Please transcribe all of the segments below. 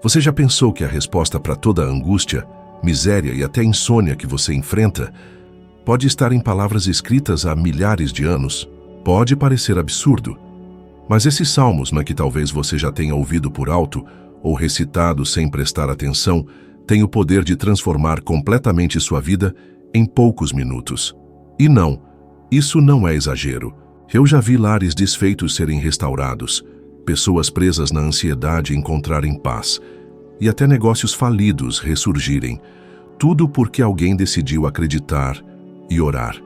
Você já pensou que a resposta para toda a angústia, miséria e até insônia que você enfrenta pode estar em palavras escritas há milhares de anos? Pode parecer absurdo, mas esses salmos, que talvez você já tenha ouvido por alto ou recitado sem prestar atenção, têm o poder de transformar completamente sua vida em poucos minutos. E não, isso não é exagero. Eu já vi lares desfeitos serem restaurados, pessoas presas na ansiedade encontrarem paz, e até negócios falidos ressurgirem, tudo porque alguém decidiu acreditar e orar.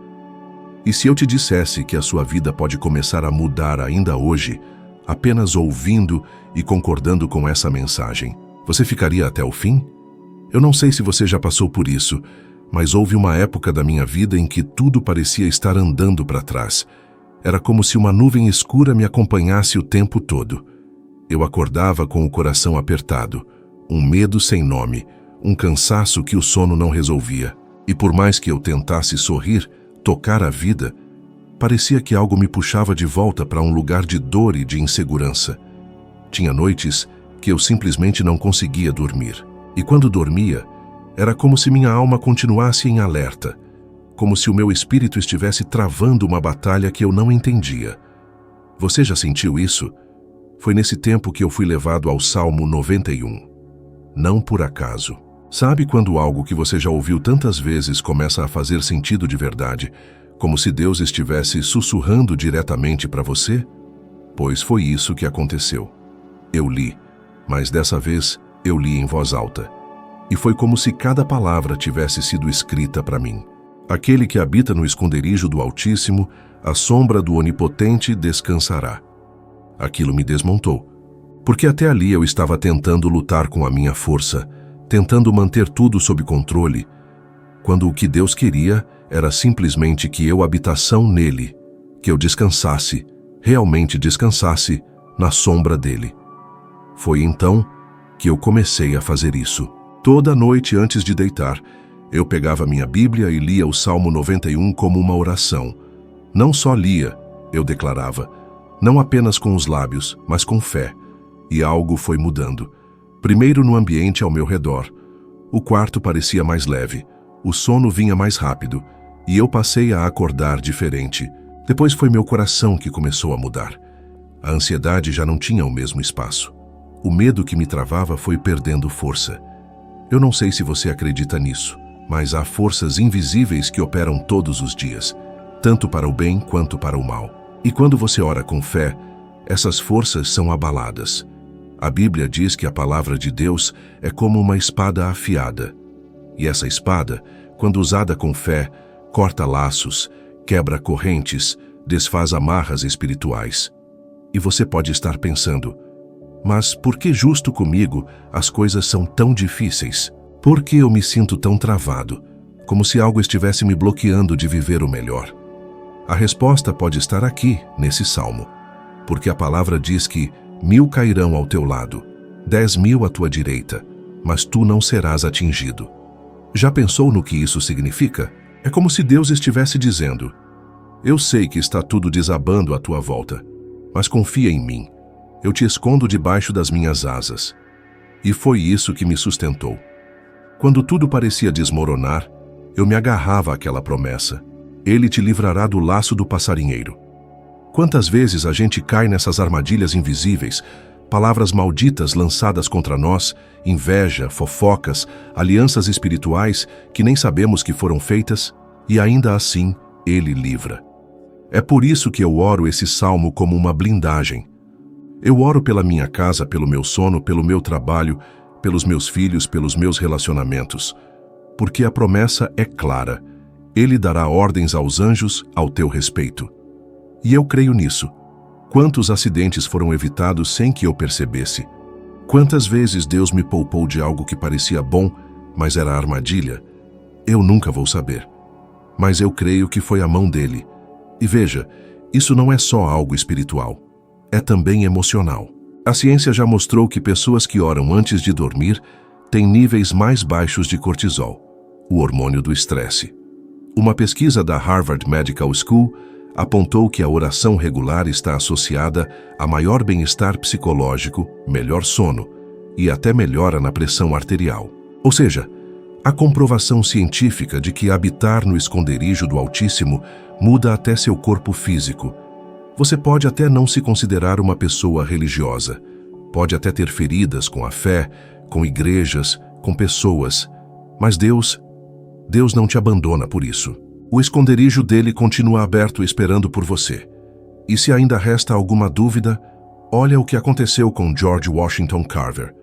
E se eu te dissesse que a sua vida pode começar a mudar ainda hoje, apenas ouvindo e concordando com essa mensagem, você ficaria até o fim? Eu não sei se você já passou por isso, mas houve uma época da minha vida em que tudo parecia estar andando para trás. Era como se uma nuvem escura me acompanhasse o tempo todo. Eu acordava com o coração apertado, um medo sem nome, um cansaço que o sono não resolvia. E por mais que eu tentasse sorrir, tocar a vida, parecia que algo me puxava de volta para um lugar de dor e de insegurança. Tinha noites que eu simplesmente não conseguia dormir. E quando dormia, era como se minha alma continuasse em alerta, como se o meu espírito estivesse travando uma batalha que eu não entendia. Você já sentiu isso? Foi nesse tempo que eu fui levado ao Salmo 91. Não por acaso. Sabe quando algo que você já ouviu tantas vezes começa a fazer sentido de verdade, como se Deus estivesse sussurrando diretamente para você? Pois foi isso que aconteceu. Eu li, mas dessa vez eu li em voz alta. E foi como se cada palavra tivesse sido escrita para mim. Aquele que habita no esconderijo do Altíssimo, à sombra do Onipotente descansará. Aquilo me desmontou, porque até ali eu estava tentando lutar com a minha força, tentando manter tudo sob controle, quando o que Deus queria era simplesmente que eu habitasse nele, que eu descansasse, realmente descansasse, na sombra dele. Foi então que eu comecei a fazer isso. Toda noite antes de deitar, eu pegava minha Bíblia e lia o Salmo 91 como uma oração. Não só lia, eu declarava, não apenas com os lábios, mas com fé. E algo foi mudando. Primeiro no ambiente ao meu redor. O quarto parecia mais leve, o sono vinha mais rápido, e eu passei a acordar diferente. Depois foi meu coração que começou a mudar. A ansiedade já não tinha o mesmo espaço. O medo que me travava foi perdendo força. Eu não sei se você acredita nisso, mas há forças invisíveis que operam todos os dias, tanto para o bem quanto para o mal. E quando você ora com fé, essas forças são abaladas. A Bíblia diz que a palavra de Deus é como uma espada afiada. E essa espada, quando usada com fé, corta laços, quebra correntes, desfaz amarras espirituais. E você pode estar pensando, mas por que justo comigo as coisas são tão difíceis? Por que eu me sinto tão travado, como se algo estivesse me bloqueando de viver o melhor? A resposta pode estar aqui, nesse salmo, porque a palavra diz que 1000 cairão ao teu lado, 10.000 à tua direita, mas tu não serás atingido. Já pensou no que isso significa? É como se Deus estivesse dizendo, eu sei que está tudo desabando à tua volta, mas confia em mim. Eu te escondo debaixo das minhas asas. E foi isso que me sustentou. Quando tudo parecia desmoronar, eu me agarrava àquela promessa. Ele te livrará do laço do passarinheiro. Quantas vezes a gente cai nessas armadilhas invisíveis, palavras malditas lançadas contra nós, inveja, fofocas, alianças espirituais que nem sabemos que foram feitas, e ainda assim, Ele livra. É por isso que eu oro esse salmo como uma blindagem. Eu oro pela minha casa, pelo meu sono, pelo meu trabalho, pelos meus filhos, pelos meus relacionamentos. Porque a promessa é clara. Ele dará ordens aos anjos ao teu respeito. E eu creio nisso. Quantos acidentes foram evitados sem que eu percebesse? Quantas vezes Deus me poupou de algo que parecia bom, mas era armadilha? Eu nunca vou saber. Mas eu creio que foi a mão dele. E veja, isso não é só algo espiritual. É também emocional. A ciência já mostrou que pessoas que oram antes de dormir têm níveis mais baixos de cortisol, o hormônio do estresse. Uma pesquisa da Harvard Medical School apontou que a oração regular está associada a maior bem-estar psicológico, melhor sono e até melhora na pressão arterial. Ou seja, a comprovação científica de que habitar no esconderijo do Altíssimo muda até seu corpo físico. Você pode até não se considerar uma pessoa religiosa, pode até ter feridas com a fé, com igrejas, com pessoas, mas Deus não te abandona por isso. O esconderijo dele continua aberto esperando por você. E se ainda resta alguma dúvida, olha o que aconteceu com George Washington Carver,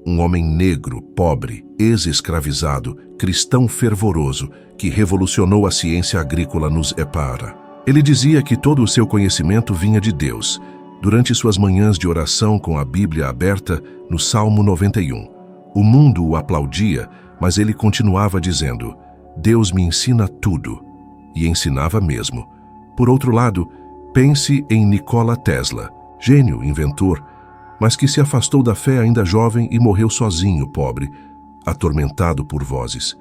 um homem negro, pobre, ex-escravizado, cristão fervoroso, que revolucionou a ciência agrícola nos Epara. Ele dizia que todo o seu conhecimento vinha de Deus, durante suas manhãs de oração com a Bíblia aberta no Salmo 91. O mundo o aplaudia, mas ele continuava dizendo: Deus me ensina tudo. E ensinava mesmo. Por outro lado, pense em Nikola Tesla, gênio, inventor, mas que se afastou da fé ainda jovem e morreu sozinho, pobre, atormentado por vozes.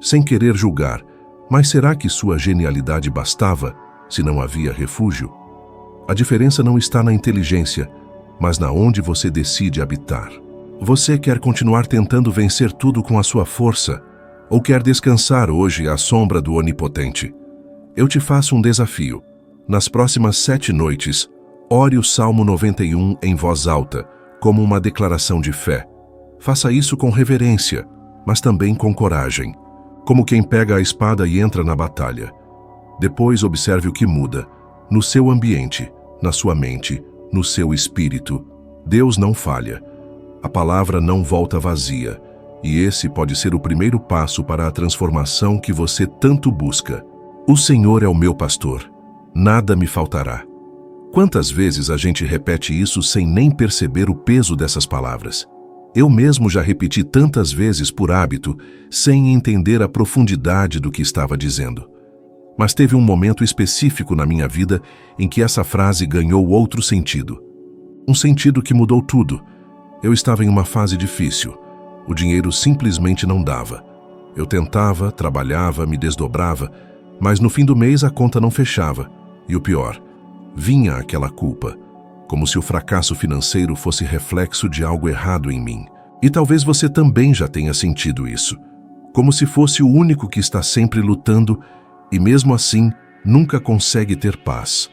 Sem querer julgar, mas será que sua genialidade bastava, se não havia refúgio? A diferença não está na inteligência, mas na onde você decide habitar. Você quer continuar tentando vencer tudo com a sua força, ou quer descansar hoje à sombra do Onipotente? Eu te faço um desafio. Nas próximas 7 noites, ore o Salmo 91 em voz alta, como uma declaração de fé. Faça isso com reverência, mas também com coragem, como quem pega a espada e entra na batalha. Depois observe o que muda, no seu ambiente, na sua mente, no seu espírito. Deus não falha. A palavra não volta vazia, e esse pode ser o primeiro passo para a transformação que você tanto busca. O Senhor é o meu pastor, nada me faltará. Quantas vezes a gente repete isso sem nem perceber o peso dessas palavras? Eu mesmo já repeti tantas vezes por hábito, sem entender a profundidade do que estava dizendo. Mas teve um momento específico na minha vida em que essa frase ganhou outro sentido. Um sentido que mudou tudo. Eu estava em uma fase difícil. O dinheiro simplesmente não dava. Eu tentava, trabalhava, me desdobrava, mas no fim do mês a conta não fechava. E o pior, vinha aquela culpa, como se o fracasso financeiro fosse reflexo de algo errado em mim. E talvez você também já tenha sentido isso, como se fosse o único que está sempre lutando e mesmo assim nunca consegue ter paz.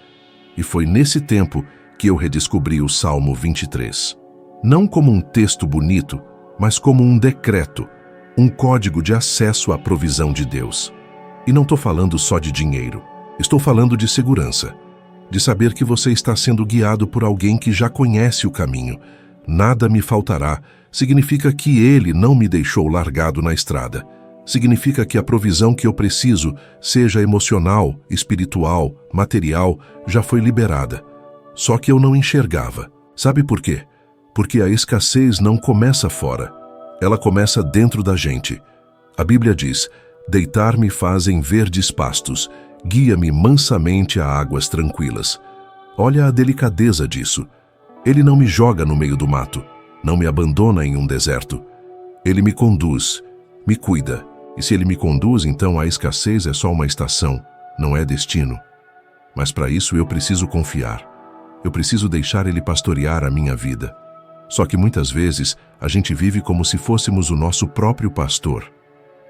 E foi nesse tempo que eu redescobri o Salmo 23. Não como um texto bonito, mas como um decreto, um código de acesso à provisão de Deus. E não estou falando só de dinheiro, estou falando de segurança, de saber que você está sendo guiado por alguém que já conhece o caminho. Nada me faltará significa que Ele não me deixou largado na estrada. Significa que a provisão que eu preciso, seja emocional, espiritual, material, já foi liberada. Só que eu não enxergava. Sabe por quê? Porque a escassez não começa fora. Ela começa dentro da gente. A Bíblia diz: deitar-me fazem verdes pastos, guia-me mansamente a águas tranquilas. Olha a delicadeza disso. Ele não me joga no meio do mato, não me abandona em um deserto. Ele me conduz, me cuida. E se ele me conduz, então a escassez é só uma estação, não é destino. Mas para isso eu preciso confiar. Eu preciso deixar ele pastorear a minha vida. Só que muitas vezes a gente vive como se fôssemos o nosso próprio pastor.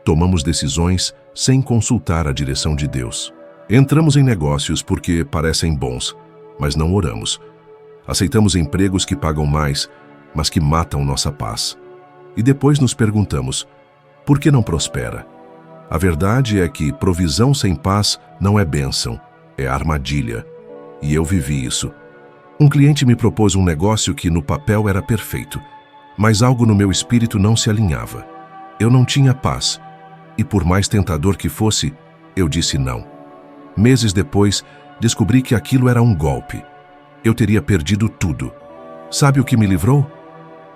Tomamos decisões sem consultar a direção de Deus. Entramos em negócios porque parecem bons, mas não oramos. Aceitamos empregos que pagam mais, mas que matam nossa paz. E depois nos perguntamos: por que não prospera? A verdade é que provisão sem paz não é bênção, é armadilha. E eu vivi isso. Um cliente me propôs um negócio que no papel era perfeito, mas algo no meu espírito não se alinhava. Eu não tinha paz, e por mais tentador que fosse, eu disse não. Meses depois, descobri que aquilo era um golpe. Eu teria perdido tudo. Sabe o que me livrou?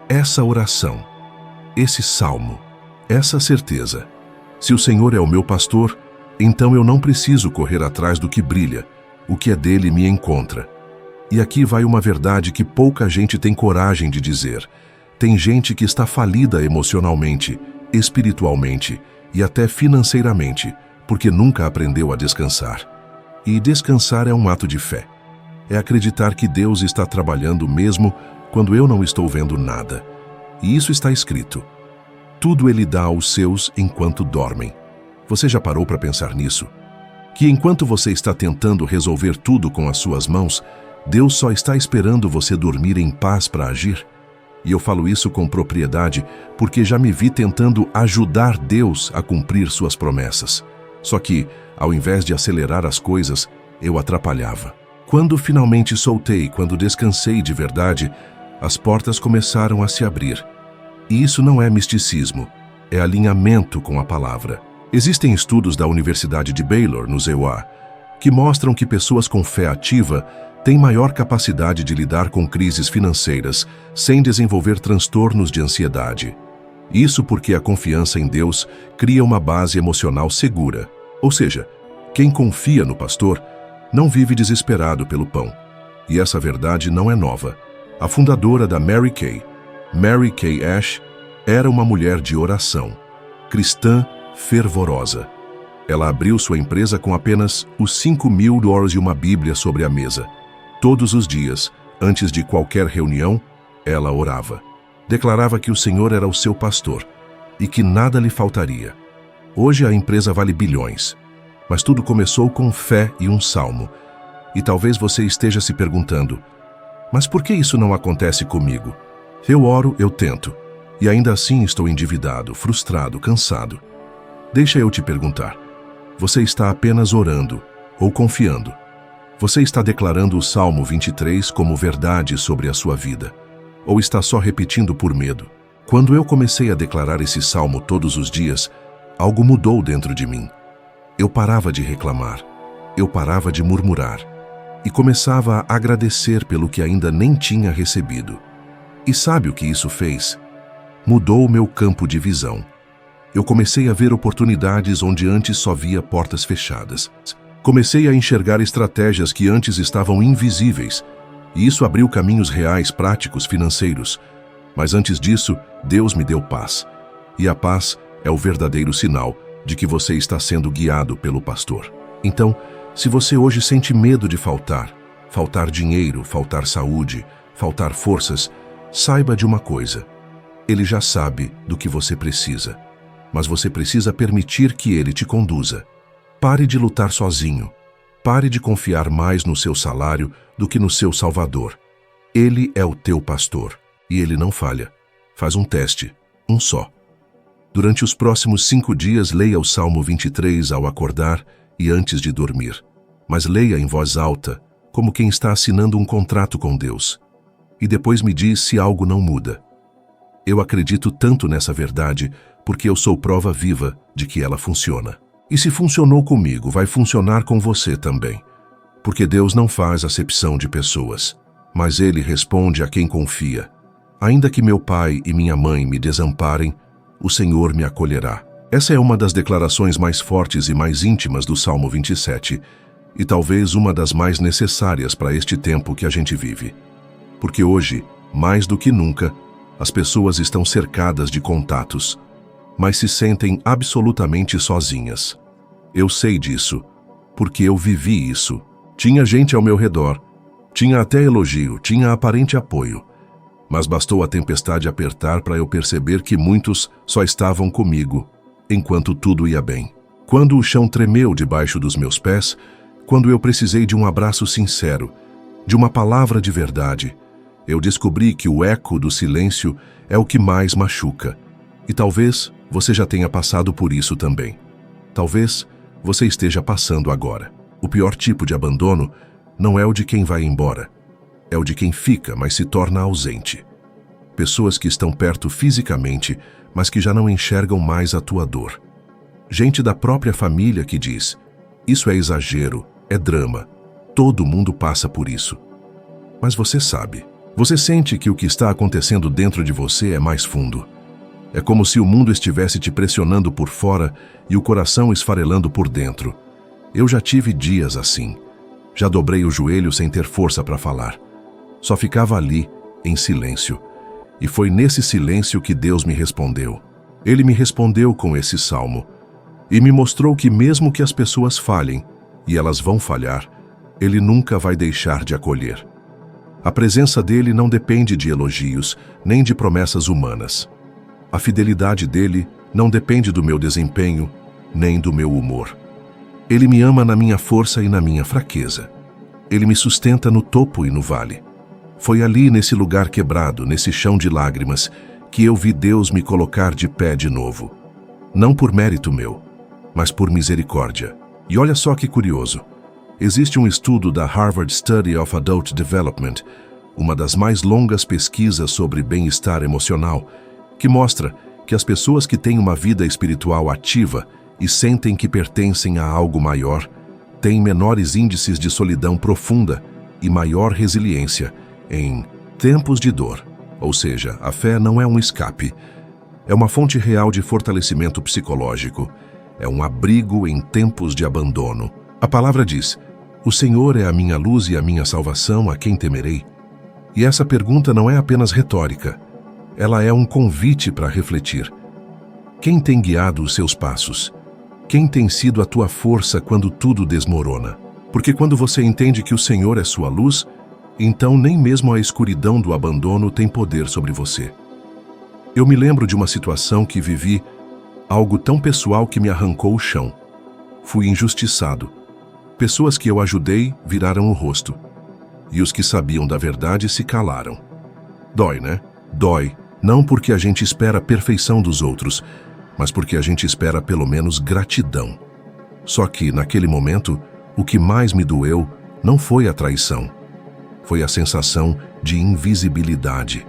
Essa oração, esse salmo, essa certeza. Se o Senhor é o meu pastor, então eu não preciso correr atrás do que brilha. O que é dele me encontra. E aqui vai uma verdade que pouca gente tem coragem de dizer. Tem gente que está falida emocionalmente, espiritualmente e até financeiramente, porque nunca aprendeu a descansar. E descansar é um ato de fé. É acreditar que Deus está trabalhando mesmo quando eu não estou vendo nada. E isso está escrito: tudo ele dá aos seus enquanto dormem. Você já parou para pensar nisso? Que enquanto você está tentando resolver tudo com as suas mãos, Deus só está esperando você dormir em paz para agir? E eu falo isso com propriedade porque já me vi tentando ajudar Deus a cumprir suas promessas. Só que, ao invés de acelerar as coisas, eu atrapalhava. Quando finalmente soltei, quando descansei de verdade, as portas começaram a se abrir. E isso não é misticismo, é alinhamento com a palavra. Existem estudos da Universidade de Baylor, no EUA, que mostram que pessoas com fé ativa têm maior capacidade de lidar com crises financeiras sem desenvolver transtornos de ansiedade. Isso porque a confiança em Deus cria uma base emocional segura. Ou seja, quem confia no pastor não vive desesperado pelo pão. E essa verdade não é nova. A fundadora da Mary Kay Ash, era uma mulher de oração, cristã fervorosa. Ela abriu sua empresa com apenas os $5.000 e uma Bíblia sobre a mesa. Todos os dias, antes de qualquer reunião, ela orava. Declarava que o Senhor era o seu pastor e que nada lhe faltaria. Hoje a empresa vale bilhões, mas tudo começou com fé e um salmo. E talvez você esteja se perguntando: mas por que isso não acontece comigo? Eu oro, eu tento, e ainda assim estou endividado, frustrado, cansado. Deixa eu te perguntar: você está apenas orando ou confiando? Você está declarando o Salmo 23 como verdade sobre a sua vida? Ou está só repetindo por medo? Quando eu comecei a declarar esse salmo todos os dias, algo mudou dentro de mim. Eu parava de reclamar, eu parava de murmurar e começava a agradecer pelo que ainda nem tinha recebido. E sabe o que isso fez? Mudou o meu campo de visão. Eu comecei a ver oportunidades onde antes só via portas fechadas. Comecei a enxergar estratégias que antes estavam invisíveis, e isso abriu caminhos reais, práticos, financeiros. Mas antes disso, Deus me deu paz. E a paz é o verdadeiro sinal de que você está sendo guiado pelo pastor. Então, se você hoje sente medo de faltar dinheiro, faltar saúde, faltar forças, saiba de uma coisa: Ele já sabe do que você precisa, mas você precisa permitir que Ele te conduza. Pare de lutar sozinho. Pare de confiar mais no seu salário do que no seu Salvador. Ele é o teu pastor e ele não falha. Faz um teste, um só. Durante os próximos 5 dias, leia o Salmo 23 ao acordar e antes de dormir. Mas leia em voz alta, como quem está assinando um contrato com Deus. E depois me diz se algo não muda. Eu acredito tanto nessa verdade porque eu sou prova viva de que ela funciona. E se funcionou comigo, vai funcionar com você também. Porque Deus não faz acepção de pessoas, mas Ele responde a quem confia. Ainda que meu pai e minha mãe me desamparem, o Senhor me acolherá. Essa é uma das declarações mais fortes e mais íntimas do Salmo 27, e talvez uma das mais necessárias para este tempo que a gente vive. Porque hoje, mais do que nunca, as pessoas estão cercadas de contatos, mas se sentem absolutamente sozinhas. Eu sei disso, porque eu vivi isso. Tinha gente ao meu redor, tinha até elogio, tinha aparente apoio, mas bastou a tempestade apertar para eu perceber que muitos só estavam comigo, enquanto tudo ia bem. Quando o chão tremeu debaixo dos meus pés, quando eu precisei de um abraço sincero, de uma palavra de verdade, eu descobri que o eco do silêncio é o que mais machuca. E talvez você já tenha passado por isso também. Talvez você esteja passando agora. O pior tipo de abandono não é o de quem vai embora. É o de quem fica, mas se torna ausente. Pessoas que estão perto fisicamente, mas que já não enxergam mais a tua dor. Gente da própria família que diz: isso é exagero, é drama. Todo mundo passa por isso. Mas você sabe. Você sente que o que está acontecendo dentro de você é mais fundo. É como se o mundo estivesse te pressionando por fora e o coração esfarelando por dentro. Eu já tive dias assim. Já dobrei o joelho sem ter força para falar. Só ficava ali, em silêncio. E foi nesse silêncio que Deus me respondeu. Ele me respondeu com esse salmo. E me mostrou que mesmo que as pessoas falhem, e elas vão falhar, Ele nunca vai deixar de acolher. A presença dele não depende de elogios, nem de promessas humanas. A fidelidade dele não depende do meu desempenho, nem do meu humor. Ele me ama na minha força e na minha fraqueza. Ele me sustenta no topo e no vale. Foi ali, nesse lugar quebrado, nesse chão de lágrimas, que eu vi Deus me colocar de pé de novo. Não por mérito meu, mas por misericórdia. E olha só que curioso. Existe um estudo da Harvard Study of Adult Development, uma das mais longas pesquisas sobre bem-estar emocional, que mostra que as pessoas que têm uma vida espiritual ativa e sentem que pertencem a algo maior, têm menores índices de solidão profunda e maior resiliência em tempos de dor. Ou seja, a fé não é um escape, é uma fonte real de fortalecimento psicológico, é um abrigo em tempos de abandono. A palavra diz: "O Senhor é a minha luz e a minha salvação, a quem temerei?" E essa pergunta não é apenas retórica, ela é um convite para refletir. Quem tem guiado os seus passos? Quem tem sido a tua força quando tudo desmorona? Porque quando você entende que o Senhor é sua luz, então nem mesmo a escuridão do abandono tem poder sobre você. Eu me lembro de uma situação que vivi, algo tão pessoal que me arrancou o chão. Fui injustiçado. Pessoas que eu ajudei viraram o rosto. E os que sabiam da verdade se calaram. Dói, né? Dói, não porque a gente espera a perfeição dos outros, mas porque a gente espera pelo menos gratidão. Só que, naquele momento, o que mais me doeu não foi a traição. Foi a sensação de invisibilidade,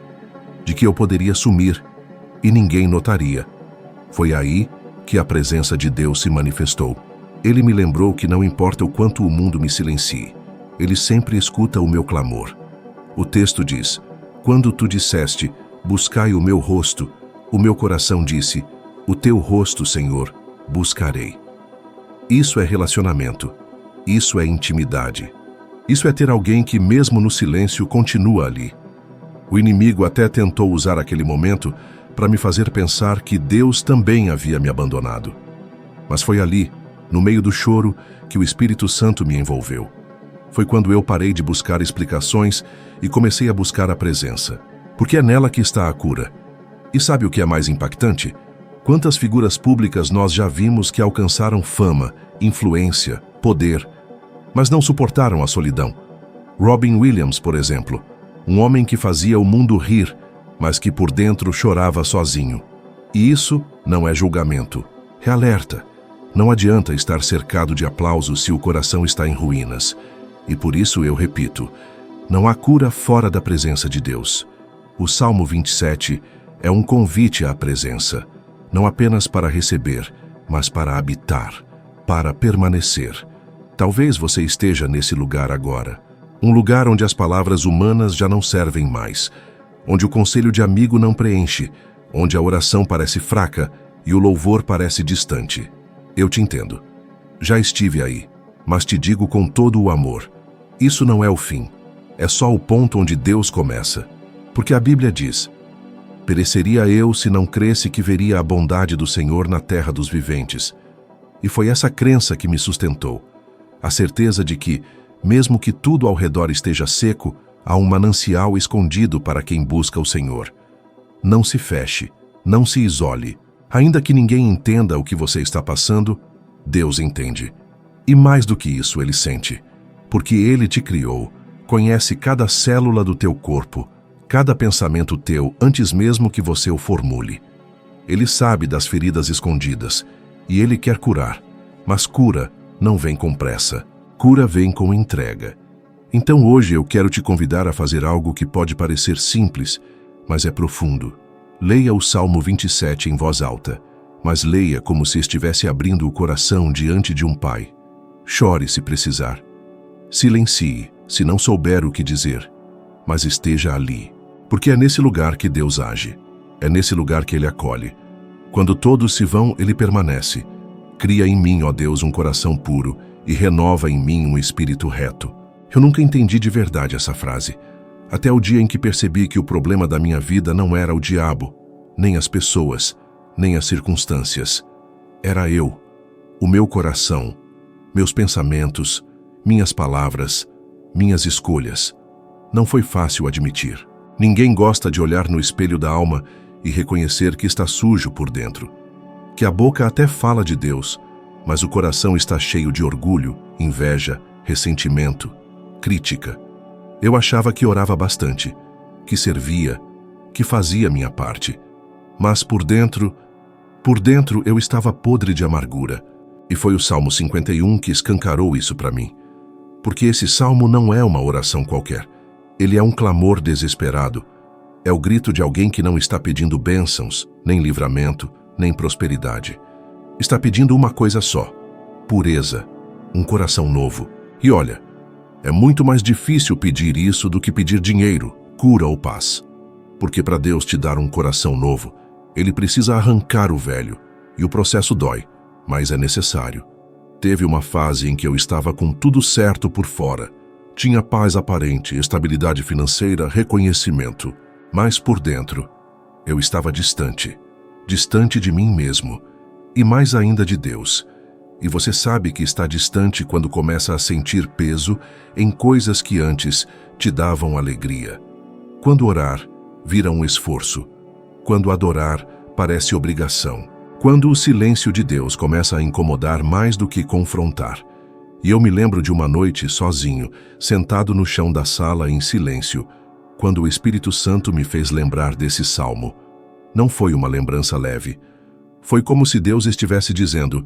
de que eu poderia sumir e ninguém notaria. Foi aí que a presença de Deus se manifestou. Ele me lembrou que não importa o quanto o mundo me silencie, ele sempre escuta o meu clamor. O texto diz: "Quando tu disseste, buscai o meu rosto, o meu coração disse, o teu rosto, Senhor, buscarei." Isso é relacionamento. Isso é intimidade. Isso é ter alguém que, mesmo no silêncio, continua ali. O inimigo até tentou usar aquele momento para me fazer pensar que Deus também havia me abandonado. Mas foi ali, no meio do choro, que o Espírito Santo me envolveu. Foi quando eu parei de buscar explicações e comecei a buscar a presença. Porque é nela que está a cura. E sabe o que é mais impactante? Quantas figuras públicas nós já vimos que alcançaram fama, influência, poder, mas não suportaram a solidão. Robin Williams, por exemplo, um homem que fazia o mundo rir, mas que por dentro chorava sozinho. E isso não é julgamento, é alerta. Não adianta estar cercado de aplausos se o coração está em ruínas. E por isso eu repito, não há cura fora da presença de Deus. O Salmo 27 é um convite à presença, não apenas para receber, mas para habitar, para permanecer. Talvez você esteja nesse lugar agora, um lugar onde as palavras humanas já não servem mais, onde o conselho de amigo não preenche, onde a oração parece fraca e o louvor parece distante. Eu te entendo. Já estive aí, mas te digo com todo o amor, isso não é o fim, é só o ponto onde Deus começa. Porque a Bíblia diz: "Pereceria eu se não cresse que veria a bondade do Senhor na terra dos viventes." E foi essa crença que me sustentou. A certeza de que, mesmo que tudo ao redor esteja seco, há um manancial escondido para quem busca o Senhor. Não se feche, não se isole. Ainda que ninguém entenda o que você está passando, Deus entende. E mais do que isso, Ele sente. Porque Ele te criou, conhece cada célula do teu corpo, cada pensamento teu antes mesmo que você o formule. Ele sabe das feridas escondidas e Ele quer curar, mas cura não vem com pressa, cura vem com entrega. Então hoje eu quero te convidar a fazer algo que pode parecer simples, mas é profundo. Leia o Salmo 27 em voz alta, mas leia como se estivesse abrindo o coração diante de um pai. Chore se precisar. Silencie se não souber o que dizer, mas esteja ali. Porque é nesse lugar que Deus age. É nesse lugar que Ele acolhe. Quando todos se vão, Ele permanece. Cria em mim, ó Deus, um coração puro e renova em mim um espírito reto. Eu nunca entendi de verdade essa frase, até o dia em que percebi que o problema da minha vida não era o diabo, nem as pessoas, nem as circunstâncias. Era eu, o meu coração, meus pensamentos, minhas palavras, minhas escolhas. Não foi fácil admitir. Ninguém gosta de olhar no espelho da alma e reconhecer que está sujo por dentro. Que a boca até fala de Deus, mas o coração está cheio de orgulho, inveja, ressentimento, crítica. Eu achava que orava bastante, que servia, que fazia minha parte. Mas por dentro eu estava podre de amargura. E foi o Salmo 51 que escancarou isso para mim. Porque esse salmo não é uma oração qualquer. Ele é um clamor desesperado. É o grito de alguém que não está pedindo bênçãos, nem livramento, nem prosperidade. Está pedindo uma coisa só: pureza, um coração novo. E olha, é muito mais difícil pedir isso do que pedir dinheiro, cura ou paz. Porque para Deus te dar um coração novo, Ele precisa arrancar o velho. E o processo dói, mas é necessário. Teve uma fase em que eu estava com tudo certo por fora. Tinha paz aparente, estabilidade financeira, reconhecimento. Mas por dentro, eu estava distante. Distante de mim mesmo. E mais ainda de Deus. E você sabe que está distante quando começa a sentir peso em coisas que antes te davam alegria. Quando orar, vira um esforço. Quando adorar, parece obrigação. Quando o silêncio de Deus começa a incomodar mais do que confrontar. E eu me lembro de uma noite sozinho, sentado no chão da sala em silêncio, quando o Espírito Santo me fez lembrar desse salmo. Não foi uma lembrança leve. Foi como se Deus estivesse dizendo: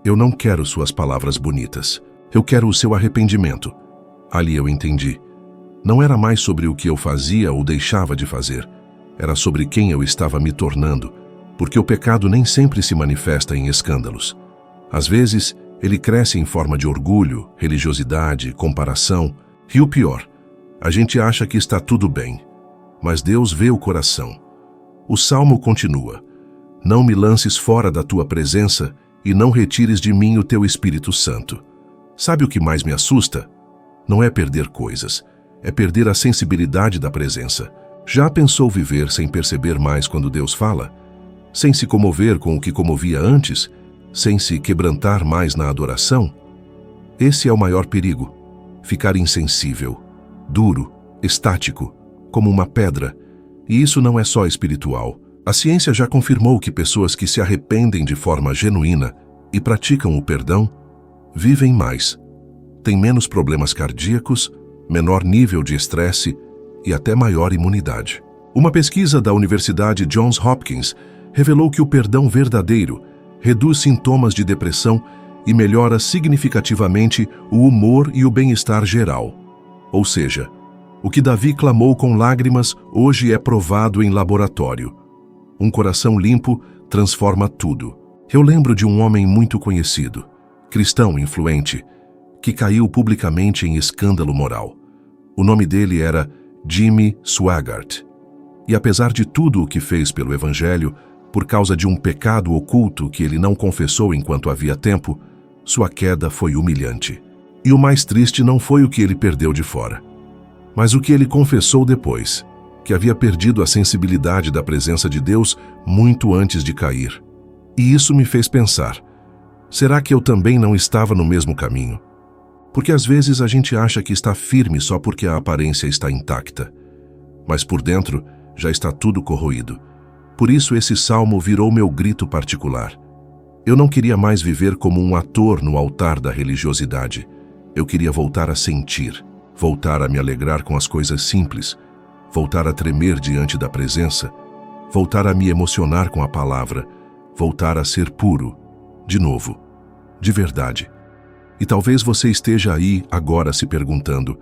eu não quero suas palavras bonitas. Eu quero o seu arrependimento. Ali eu entendi. Não era mais sobre o que eu fazia ou deixava de fazer. Era sobre quem eu estava me tornando. Porque o pecado nem sempre se manifesta em escândalos. Às vezes, ele cresce em forma de orgulho, religiosidade, comparação. E o pior, a gente acha que está tudo bem. Mas Deus vê o coração. O salmo continua: não me lances fora da tua presença e não retires de mim o teu Espírito Santo. Sabe o que mais me assusta? Não é perder coisas, é perder a sensibilidade da presença. Já pensou viver sem perceber mais quando Deus fala? Sem se comover com o que comovia antes? Sem se quebrantar mais na adoração? Esse é o maior perigo. Ficar insensível, duro, estático, como uma pedra. E isso não é só espiritual. A ciência já confirmou que pessoas que se arrependem de forma genuína e praticam o perdão, vivem mais, têm menos problemas cardíacos, menor nível de estresse e até maior imunidade. Uma pesquisa da Universidade Johns Hopkins revelou que o perdão verdadeiro reduz sintomas de depressão e melhora significativamente o humor e o bem-estar geral. Ou seja, o que Davi clamou com lágrimas hoje é provado em laboratório. Um coração limpo transforma tudo. Eu lembro de um homem muito conhecido, cristão influente, que caiu publicamente em escândalo moral. O nome dele era Jimmy Swaggart. E apesar de tudo o que fez pelo Evangelho, por causa de um pecado oculto que ele não confessou enquanto havia tempo, sua queda foi humilhante. E o mais triste não foi o que ele perdeu de fora, mas o que ele confessou depois, que havia perdido a sensibilidade da presença de Deus muito antes de cair. E isso me fez pensar: será que eu também não estava no mesmo caminho? Porque às vezes a gente acha que está firme só porque a aparência está intacta, mas por dentro já está tudo corroído. Por isso esse salmo virou meu grito particular. Eu não queria mais viver como um ator no altar da religiosidade. Eu queria voltar a sentir, voltar a me alegrar com as coisas simples, voltar a tremer diante da presença, voltar a me emocionar com a palavra, voltar a ser puro, de novo, de verdade. E talvez você esteja aí agora se perguntando: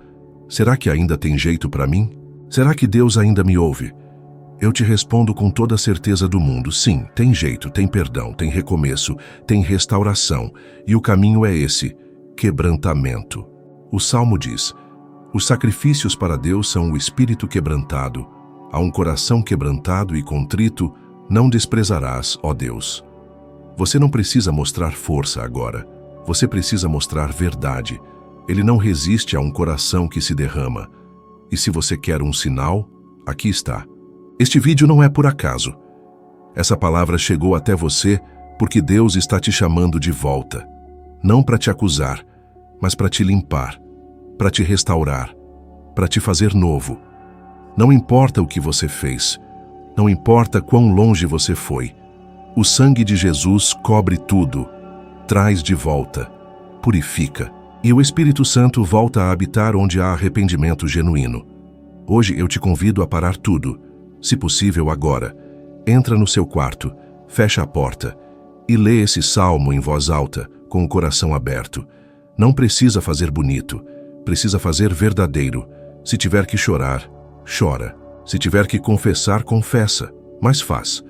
será que ainda tem jeito para mim? Será que Deus ainda me ouve? Eu te respondo com toda a certeza do mundo: sim, tem jeito, tem perdão, tem recomeço, tem restauração, e o caminho é esse: quebrantamento. O Salmo diz: os sacrifícios para Deus são o espírito quebrantado. A um coração quebrantado e contrito não desprezarás, ó Deus. Você não precisa mostrar força agora. Você precisa mostrar verdade. Ele não resiste a um coração que se derrama. E se você quer um sinal, aqui está. Este vídeo não é por acaso. Essa palavra chegou até você porque Deus está te chamando de volta. Não para te acusar, mas para te limpar, para te restaurar, para te fazer novo. Não importa o que você fez, não importa quão longe você foi, o sangue de Jesus cobre tudo, traz de volta, purifica, e o Espírito Santo volta a habitar onde há arrependimento genuíno. Hoje eu te convido a parar tudo, se possível agora. Entra no seu quarto, fecha a porta e lê esse salmo em voz alta, com o coração aberto. Não precisa fazer bonito, precisa fazer verdadeiro. Se tiver que chorar, chora. Se tiver que confessar, confessa, mas faz.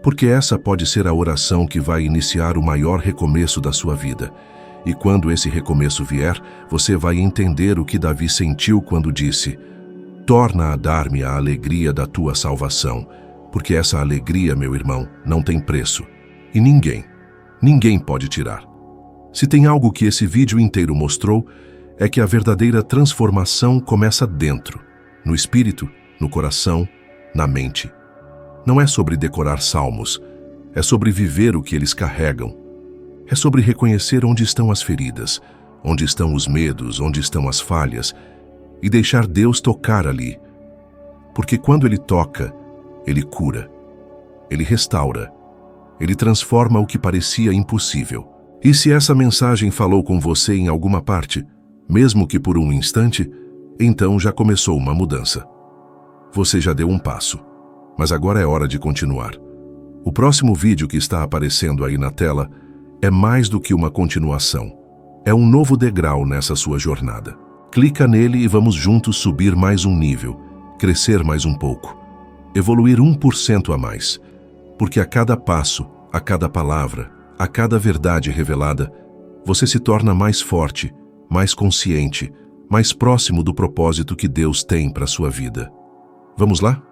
Porque essa pode ser a oração que vai iniciar o maior recomeço da sua vida. E quando esse recomeço vier, você vai entender o que Davi sentiu quando disse: torna a dar-me a alegria da tua salvação, porque essa alegria, meu irmão, não tem preço. E ninguém pode tirar. Se tem algo que esse vídeo inteiro mostrou, é que a verdadeira transformação começa dentro, no espírito, no coração, na mente. Não é sobre decorar salmos, é sobre viver o que eles carregam. É sobre reconhecer onde estão as feridas, onde estão os medos, onde estão as falhas, e deixar Deus tocar ali. Porque quando Ele toca, Ele cura, Ele restaura, Ele transforma o que parecia impossível. E se essa mensagem falou com você em alguma parte, mesmo que por um instante, então já começou uma mudança. Você já deu um passo, mas agora é hora de continuar. O próximo vídeo que está aparecendo aí na tela é mais do que uma continuação. É um novo degrau nessa sua jornada. Clica nele e vamos juntos subir mais um nível, crescer mais um pouco, evoluir 1% a mais. Porque a cada passo, a cada palavra, a cada verdade revelada, você se torna mais forte, mais consciente, mais próximo do propósito que Deus tem para a sua vida. Vamos lá?